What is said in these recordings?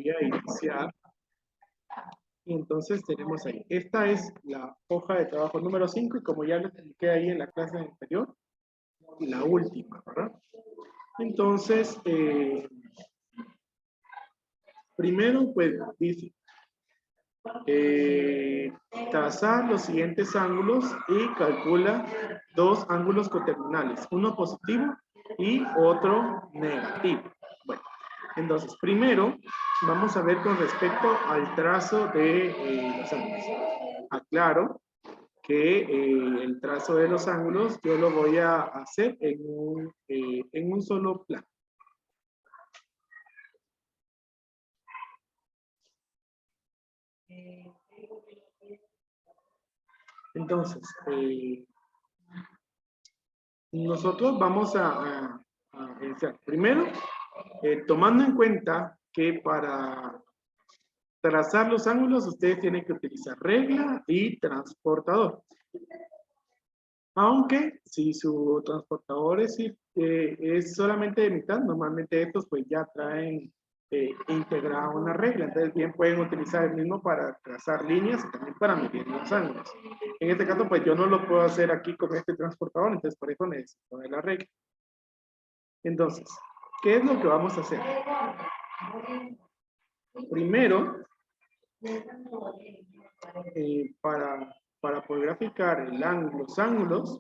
voy a iniciar. Y entonces tenemos ahí. Esta es la hoja de trabajo número 5 y como ya les expliqué ahí en la clase anterior, la última, ¿verdad? Entonces, primero, pues dice, trazar los siguientes ángulos y calcula dos ángulos coterminales, uno positivo y otro negativo. Bueno, entonces, primero vamos a ver con respecto al trazo de los ángulos. Aclaro que el trazo de los ángulos yo lo voy a hacer en un solo plano. Entonces, nosotros vamos a iniciar. Primero, tomando en cuenta que para trazar los ángulos ustedes tienen que utilizar regla y transportador. Aunque si su transportador es solamente de mitad, normalmente estos pues ya traen integrada una regla. Entonces bien pueden utilizar el mismo para trazar líneas y también para medir los ángulos. En este caso pues yo no lo puedo hacer aquí con este transportador, entonces por eso necesito de la regla. Entonces, ¿qué es lo que vamos a hacer? Primero, para poder graficar los ángulos,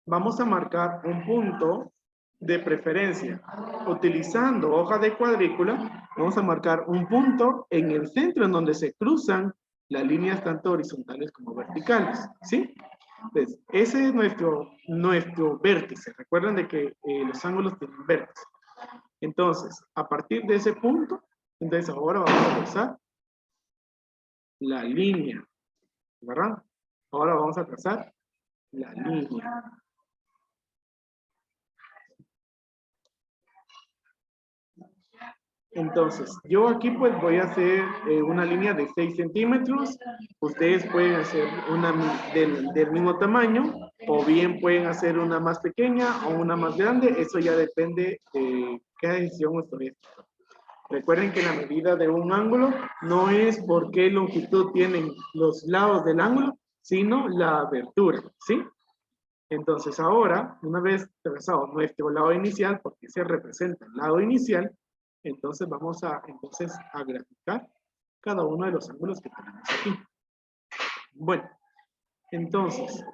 vamos a marcar un punto de preferencia. Utilizando hoja de cuadrícula, vamos a marcar un punto en el centro en donde se cruzan las líneas tanto horizontales como verticales, ¿sí? Entonces, ese es nuestro vértice. Recuerden de que los ángulos tienen vértice. Entonces, a partir de ese punto, entonces ahora vamos a trazar la línea, ¿verdad? Ahora vamos a trazar la línea. Entonces, yo aquí pues voy a hacer una línea de 6 centímetros. Ustedes pueden hacer una del mismo tamaño o bien pueden hacer una más pequeña o una más grande. Eso ya depende de qué decisión ustedes. Recuerden que la medida de un ángulo no es por qué longitud tienen los lados del ángulo, sino la abertura, ¿sí? Entonces ahora, una vez trazado nuestro lado inicial, porque se representa el lado inicial, entonces vamos a graficar cada uno de los ángulos que tenemos aquí. Bueno, entonces,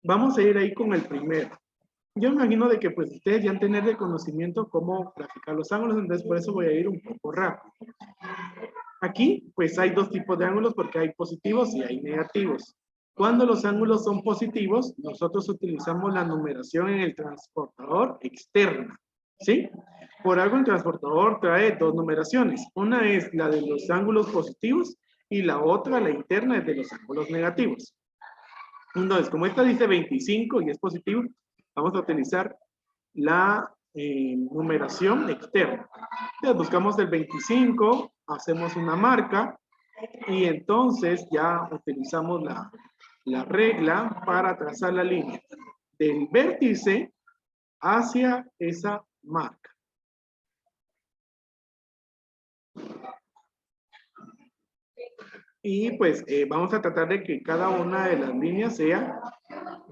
vamos a ir ahí con el primero. Yo me imagino de que pues ustedes ya han tenido de conocimiento cómo graficar los ángulos, entonces por eso voy a ir un poco rápido. Aquí pues hay dos tipos de ángulos porque hay positivos y hay negativos. Cuando los ángulos son positivos, nosotros utilizamos la numeración en el transportador externa, ¿sí? Por algo el transportador trae dos numeraciones. Una es la de los ángulos positivos y la otra, la interna, es de los ángulos negativos. Entonces, como esta dice 25 y es positivo, vamos a utilizar la numeración externa. Entonces buscamos el 25, hacemos una marca y entonces ya utilizamos la regla para trazar la línea del vértice hacia esa marca. Y pues vamos a tratar de que cada una de las líneas sea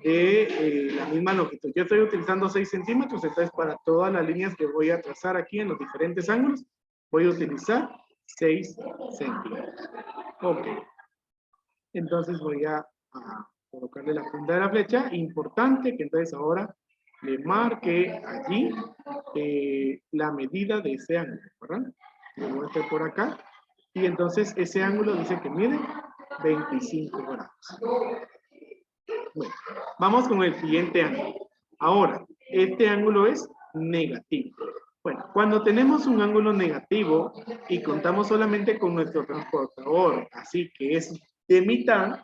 de la misma longitud. Yo estoy utilizando 6 centímetros, entonces para todas las líneas que voy a trazar aquí en los diferentes ángulos, voy a utilizar 6 centímetros. Ok. Entonces voy a colocarle la punta de la flecha. Importante que entonces ahora le marque allí la medida de ese ángulo, ¿verdad? Lo voy a hacer por acá. Y entonces ese ángulo dice que mide 25 grados. Bueno, vamos con el siguiente ángulo. Ahora, este ángulo es negativo. Bueno, cuando tenemos un ángulo negativo y contamos solamente con nuestro transportador, así que es de mitad,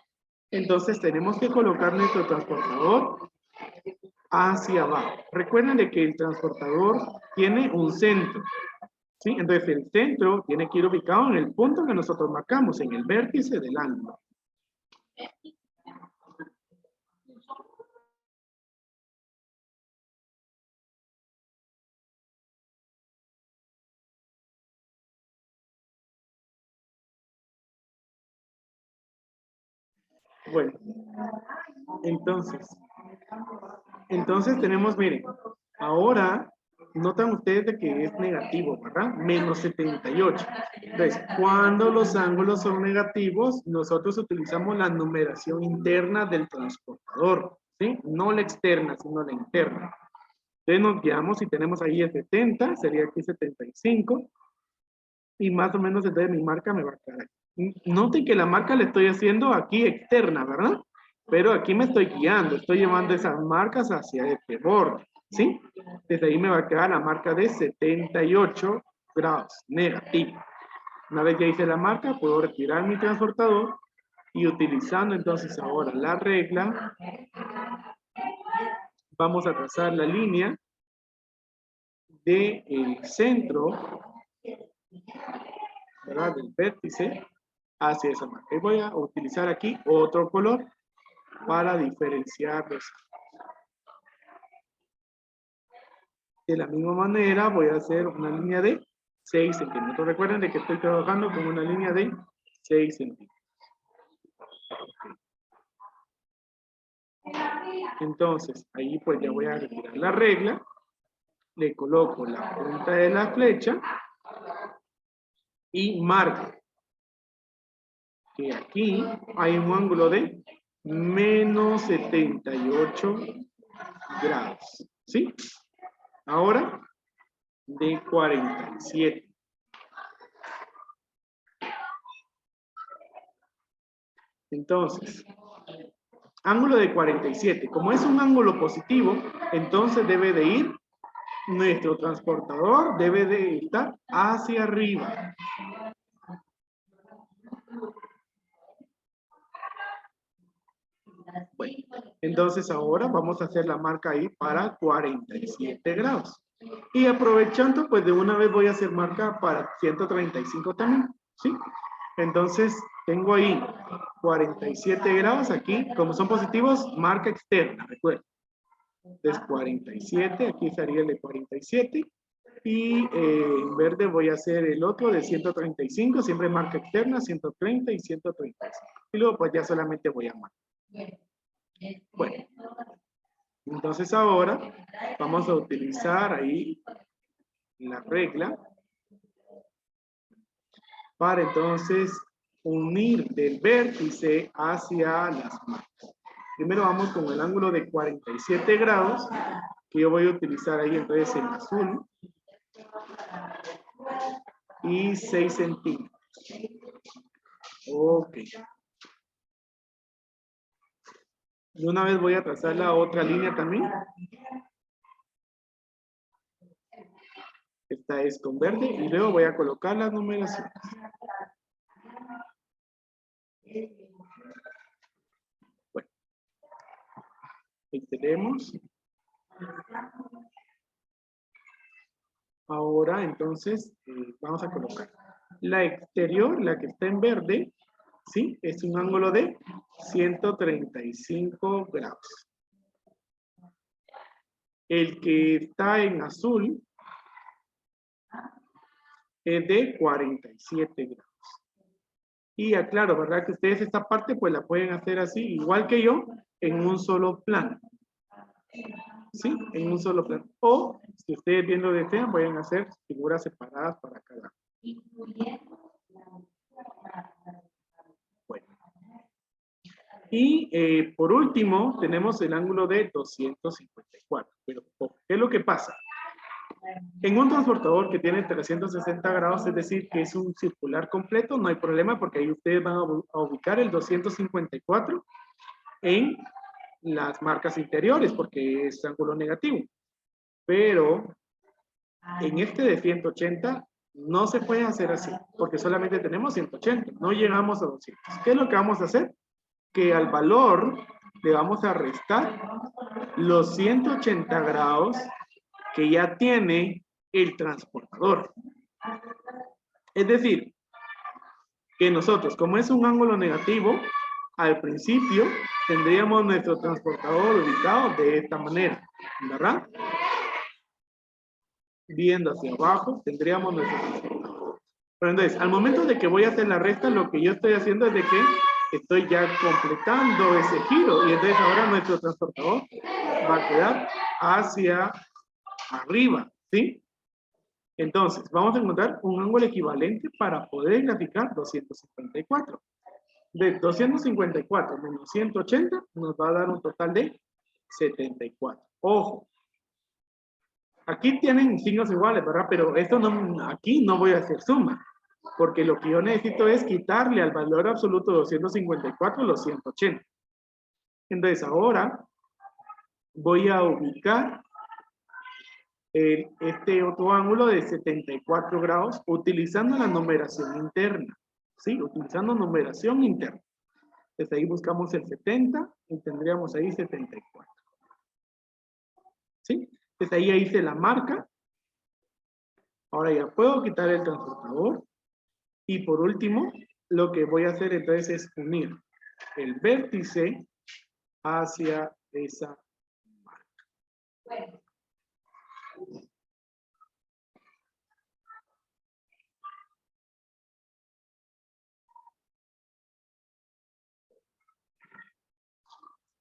entonces tenemos que colocar nuestro transportador hacia abajo. Recuerden de que el transportador tiene un centro, ¿sí? Entonces el centro tiene que ir ubicado en el punto que nosotros marcamos, en el vértice del ángulo. Bueno, entonces tenemos, miren, ahora notan ustedes de que es negativo, ¿verdad? Menos 78. Entonces, cuando los ángulos son negativos, nosotros utilizamos la numeración interna del transportador, ¿sí? No la externa, sino la interna. Entonces nos guiamos y tenemos ahí el 70, sería aquí 75. Y más o menos entonces mi marca me va a quedar aquí. Noten que la marca la estoy haciendo aquí externa, ¿verdad? Pero aquí me estoy guiando, estoy llevando esas marcas hacia este borde, ¿sí? Desde ahí me va a quedar la marca de 78 grados, negativo. Una vez ya hice la marca, puedo retirar mi transportador y utilizando entonces ahora la regla, vamos a trazar la línea del centro, ¿verdad? Del vértice hacia esa marca. Y voy a utilizar aquí otro color para diferenciarlos. De la misma manera voy a hacer una línea de 6 centímetros. Recuerden de que estoy trabajando con una línea de 6 centímetros. Entonces, ahí pues ya voy a retirar la regla. Le coloco la punta de la flecha y marco que aquí hay un ángulo de menos 78 grados. ¿Sí? Ahora de 47. Entonces, ángulo de 47. Como es un ángulo positivo, entonces debe de ir, nuestro transportador debe de estar hacia arriba. Bueno, entonces ahora vamos a hacer la marca ahí para 47 grados. Y aprovechando, pues de una vez voy a hacer marca para 135 también, ¿sí? Entonces, tengo ahí 47 grados aquí, como son positivos, marca externa, recuerden. Entonces, 47, aquí estaría el de 47. Y en verde voy a hacer el otro de 135, siempre marca externa, 130 y 135. Y luego pues ya solamente voy a marcar. Bueno, entonces ahora vamos a utilizar ahí la regla para entonces unir del vértice hacia las marcas. Primero vamos con el ángulo de 47 grados, que yo voy a utilizar ahí entonces en azul, y 6 centímetros. Ok. Y una vez voy a trazar la otra línea también. Esta es con verde y luego voy a colocar las numeraciones. Bueno, ahí tenemos. Ahora entonces vamos a colocar la exterior, la que está en verde, ¿sí? Es un ángulo de 135 grados. El que está en azul es de 47 grados. Y aclaro, ¿verdad? Que ustedes esta parte pues la pueden hacer así, igual que yo, en un solo plano. ¿Sí? En un solo plano. O, si ustedes bien lo desean, pueden hacer figuras separadas para cada uno. Bueno. Y por último, tenemos el ángulo de 254. Pero, ¿qué es lo que pasa? En un transportador que tiene 360 grados, es decir, que es un circular completo, no hay problema porque ahí ustedes van a ubicar el 254 en las marcas interiores porque es ángulo negativo. Pero en este de 180 no se puede hacer así porque solamente tenemos 180, no llegamos a 200. ¿Qué es lo que vamos a hacer? Que al valor le vamos a restar los 180 grados que ya tiene el transportador. Es decir, que nosotros, como es un ángulo negativo, al principio tendríamos nuestro transportador ubicado de esta manera, ¿verdad? Viendo hacia abajo, tendríamos nuestro transportador. Pero entonces, al momento de que voy a hacer la resta, lo que yo estoy haciendo es de que estoy ya completando ese giro y entonces ahora nuestro transportador va a quedar hacia arriba, ¿sí? Entonces, vamos a encontrar un ángulo equivalente para poder graficar 254. De 254 menos 180 nos va a dar un total de 74. Ojo, aquí tienen signos iguales, ¿verdad? Pero esto no, aquí no voy a hacer suma, porque lo que yo necesito es quitarle al valor absoluto de 254 los 180. Entonces ahora voy a ubicar este otro ángulo de 74 grados utilizando la numeración interna. ¿Sí? Utilizando numeración interna. Desde ahí buscamos el 70 y tendríamos ahí 74. ¿Sí? Desde ahí hice la marca. Ahora ya puedo quitar el transportador. Y por último, lo que voy a hacer entonces es unir el vértice hacia esa marca.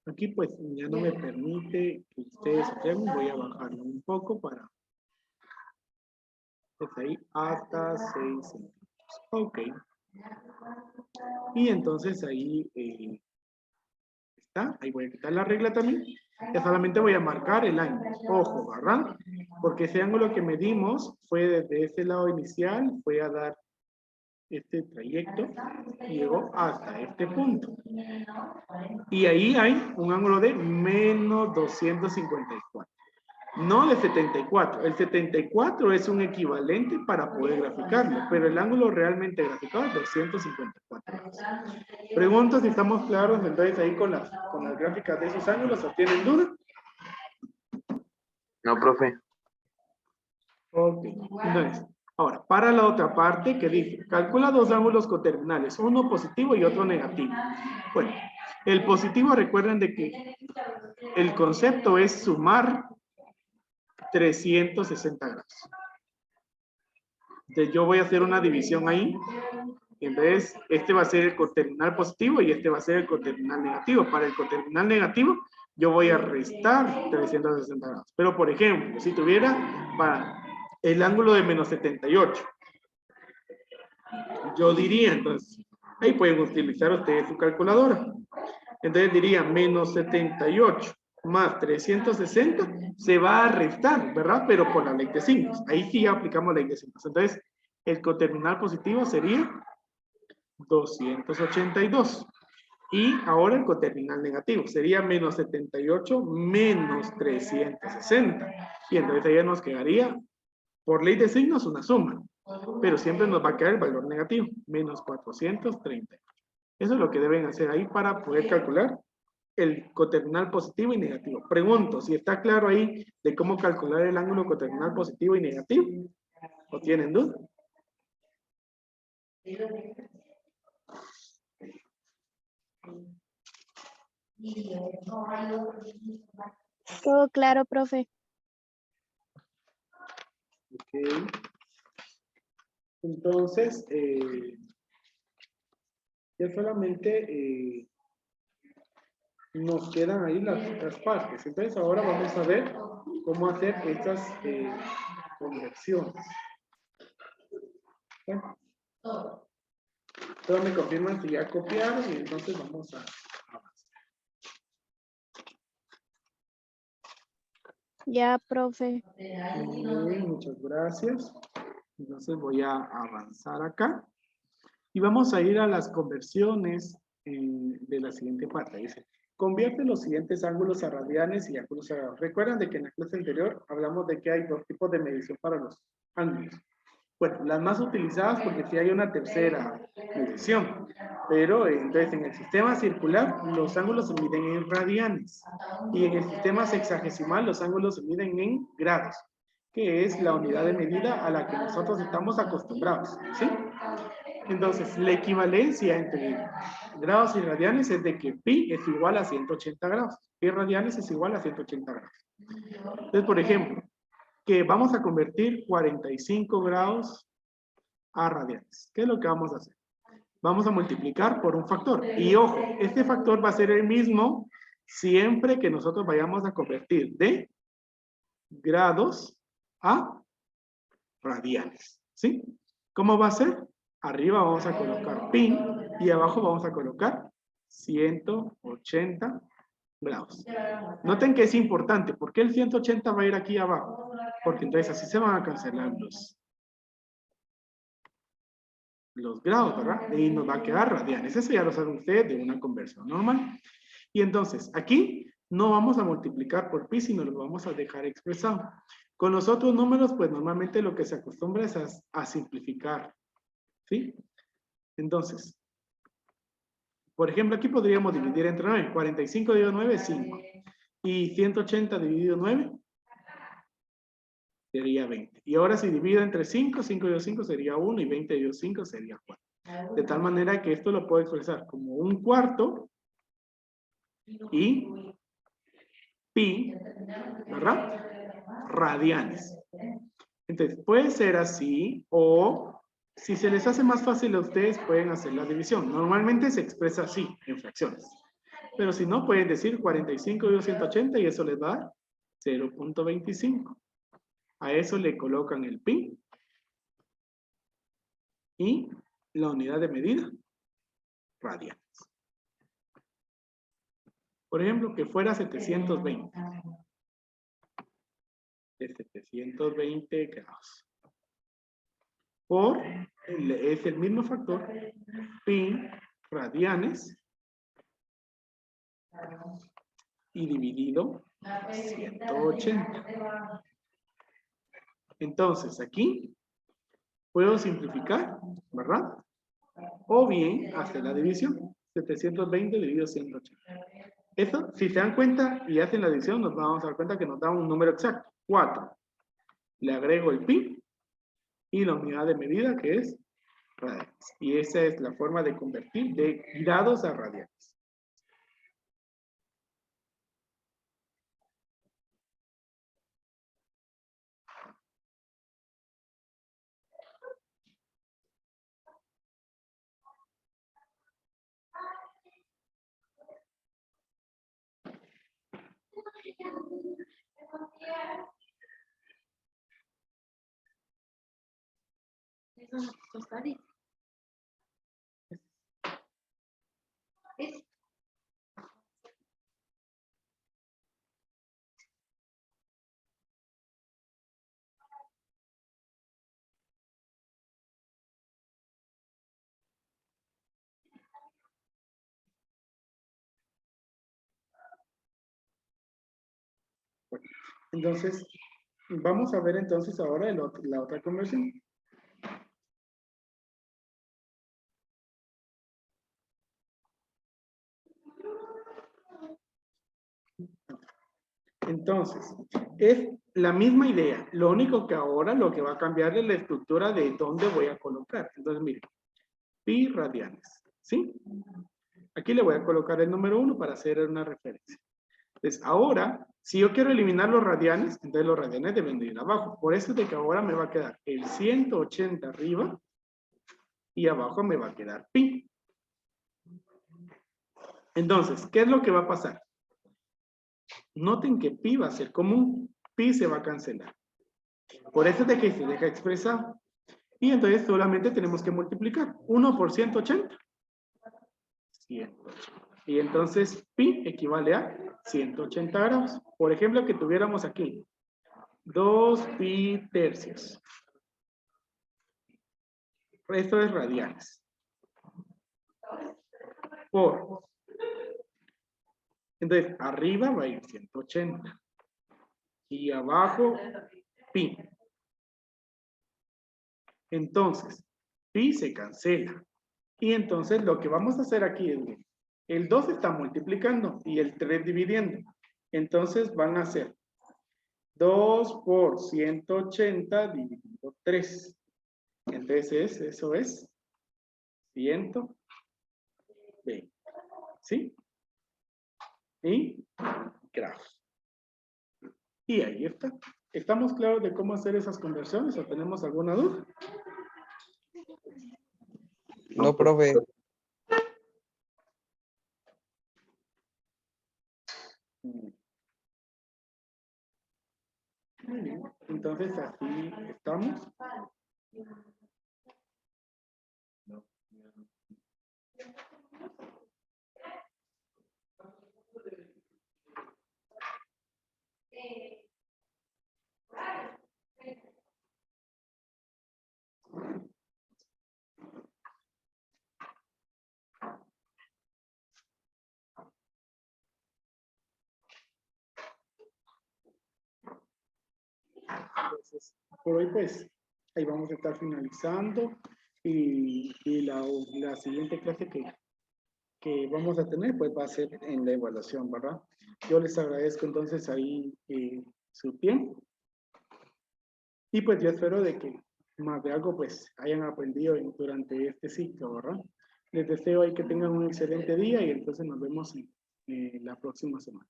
Aquí pues ya no me permite que ustedes observen. Voy a bajarlo un poco para... Desde ahí hasta 6 centímetros. Ok. Y entonces ahí está. Ahí voy a quitar la regla también. Ya solamente voy a marcar el ángulo. Ojo, ¿verdad? Porque ese ángulo que medimos fue desde ese lado inicial, fue a dar este trayecto y llegó hasta este punto. Y ahí hay un ángulo de menos 254. No de 74. El 74 es un equivalente para poder graficarlo, pero el ángulo realmente graficado es 254. Pregunto si estamos claros entonces ahí con las gráficas de esos ángulos, ¿o tienen duda? No, profe. Ok, entonces, ahora, para la otra parte que dice, calcula dos ángulos coterminales, uno positivo y otro negativo. Bueno, el positivo, recuerden de que el concepto es sumar 360 grados. Entonces yo voy a hacer una división ahí. Entonces, este va a ser el coterminal positivo y este va a ser el coterminal negativo. Para el coterminal negativo, yo voy a restar 360 grados. Pero, por ejemplo, si tuviera para el ángulo de menos 78, yo diría, entonces, ahí pueden utilizar ustedes su calculadora. Entonces diría menos 78 más 360 se va a restar, ¿verdad? Pero por la ley de signos. Ahí sí aplicamos la ley de signos. Entonces, el coterminal positivo sería 282. Y ahora el coterminal negativo sería menos 78 menos 360. Y entonces ahí nos quedaría, por ley de signos, una suma. Pero siempre nos va a quedar el valor negativo, menos 430. Eso es lo que deben hacer ahí para poder calcular el coterminal positivo y negativo. Pregunto si está claro ahí de cómo calcular el ángulo coterminal positivo y negativo. ¿O tienen duda? Todo claro, profe. Ok. Entonces, ya solamente nos quedan ahí las otras partes. Entonces ahora vamos a ver cómo hacer estas conversiones. Bueno. Todos me confirman si ya copiaron y entonces vamos a avanzar. Ya, profe. Muy bien, muchas gracias. Entonces voy a avanzar acá. Y vamos a ir a las conversiones de la siguiente parte. Dice, convierte los siguientes ángulos a radianes y ángulos a grados. Recuerdan de que en la clase anterior hablamos de que hay dos tipos de medición para los ángulos. Bueno, las más utilizadas porque sí hay una tercera medición. Pero entonces en el sistema circular los ángulos se miden en radianes. Y en el sistema sexagesimal los ángulos se miden en grados, que es la unidad de medida a la que nosotros estamos acostumbrados. ¿Sí? Entonces, la equivalencia entre grados y radianes es de que pi es igual a 180 grados. Pi radianes es igual a 180 grados. Entonces, por ejemplo, que vamos a convertir 45 grados a radianes. ¿Qué es lo que vamos a hacer? vamos a multiplicar por un factor. Y ojo, este factor va a ser el mismo siempre que nosotros vayamos a convertir de grados a radianes. ¿Sí? ¿Cómo va a ser? Arriba vamos a colocar pi y abajo vamos a colocar 180 grados. Noten que es importante. ¿Por qué el 180 va a ir aquí abajo? Porque entonces así se van a cancelar los grados, ¿verdad? Y nos va a quedar radianes. Eso ya lo saben ustedes de una conversión normal. Y entonces, aquí no vamos a multiplicar por pi, sino lo vamos a dejar expresado. Con los otros números, pues normalmente lo que se acostumbra es a simplificar. ¿Sí? Entonces, por ejemplo, aquí podríamos dividir entre 9. 45 dividido 9 es 5. Y 180 dividido 9 sería 20. Y ahora si divido entre 5, 5 dividido 5 sería 1 y 20 dividido 5 sería 4. De tal manera que esto lo puedo expresar como un cuarto y pi, ¿verdad? Radianes. Entonces, puede ser así o si se les hace más fácil a ustedes pueden hacer la división. Normalmente se expresa así, en fracciones. Pero si no, pueden decir 45 dividido 180 y eso les va a dar 0.25. A eso le colocan el pi y la unidad de medida, radianes. Por ejemplo, que fuera 720. De 720 grados. Por, es el mismo factor, pi radianes y dividido 180. Entonces, aquí puedo simplificar, ¿verdad? O bien hacer la división. 720 dividido 180. Esto, si se dan cuenta y hacen la división, nos vamos a dar cuenta que nos da un número exacto, 4. Le agrego el pi y la unidad de medida que es radianes. Y esa es la forma de convertir de grados a radianes. Entonces, vamos a ver entonces ahora la otra conversión. Entonces, es la misma idea. Lo único que ahora lo que va a cambiar es la estructura de dónde voy a colocar. Entonces, miren, pi radianes, ¿sí? Aquí le voy a colocar el número 1 para hacer una referencia. Entonces, ahora, si yo quiero eliminar los radianes, entonces los radianes deben de ir abajo. Por eso es de que ahora me va a quedar el 180 arriba y abajo me va a quedar pi. Entonces, ¿qué es lo que va a pasar? Noten que pi va a ser común. Pi se va a cancelar. Por eso es de que se deja expresado. Y entonces solamente tenemos que multiplicar. 1 por 180. 180. Y entonces pi equivale a 180 grados. Por ejemplo, que tuviéramos aquí 2 pi tercios. Esto es radianes. Por. Entonces, arriba va a ir 180. Y abajo, pi. Entonces, pi se cancela. Y entonces lo que vamos a hacer aquí es, el 2 está multiplicando y el 3 dividiendo. Entonces van a ser 2 por 180 dividido 3. Entonces eso es 120. ¿Sí? Y grados. Y ahí está. ¿Estamos claros de cómo hacer esas conversiones o tenemos alguna duda? No, profe. Muy bien. Entonces, así estamos. Entonces, por hoy, pues, ahí vamos a estar finalizando. Y la siguiente clase que vamos a tener, pues va a ser en la evaluación, ¿verdad? Yo les agradezco entonces ahí su tiempo. Y pues yo espero de que más de algo pues hayan aprendido durante este ciclo, ¿verdad? Les deseo ahí que tengan un excelente día y entonces nos vemos en la próxima semana.